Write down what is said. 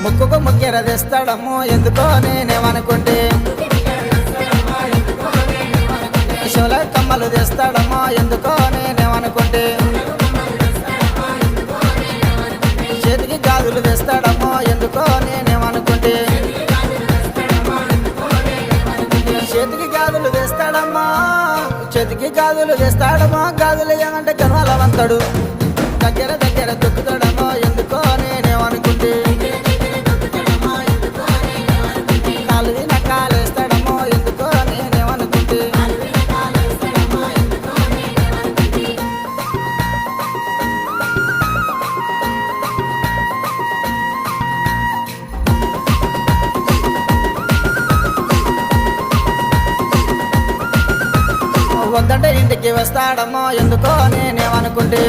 ముక్కుకు ముక్కెర తెస్తాడమ్మో ఎందుకో నేనేమనుకుంటే శోల కమ్మలు తెస్తాడమ్మో ఎందుకో నేనేమనుకుంటే చేతికి గాజులు తెస్తాడమ్మో ఎందుకో నేనేమనుకుంటే చేతికి గాజులు తెస్తాడమ్మా చేతికి గాజులు తెస్తాడమ్మా గాజులు ఏమంటే గర్వాలవంతుడు దగ్గర దగ్గర దొక్కుతాడమ్మో ఎందుకో నేనేమనుకుంటే కాలు నక్కాలేస్తాడమ్మో ఎందుకో నేనేమనుకుంటే వద్దంటే ఇంటికి వస్తాడమ్మో ఎందుకో నేనేమనుకుంటే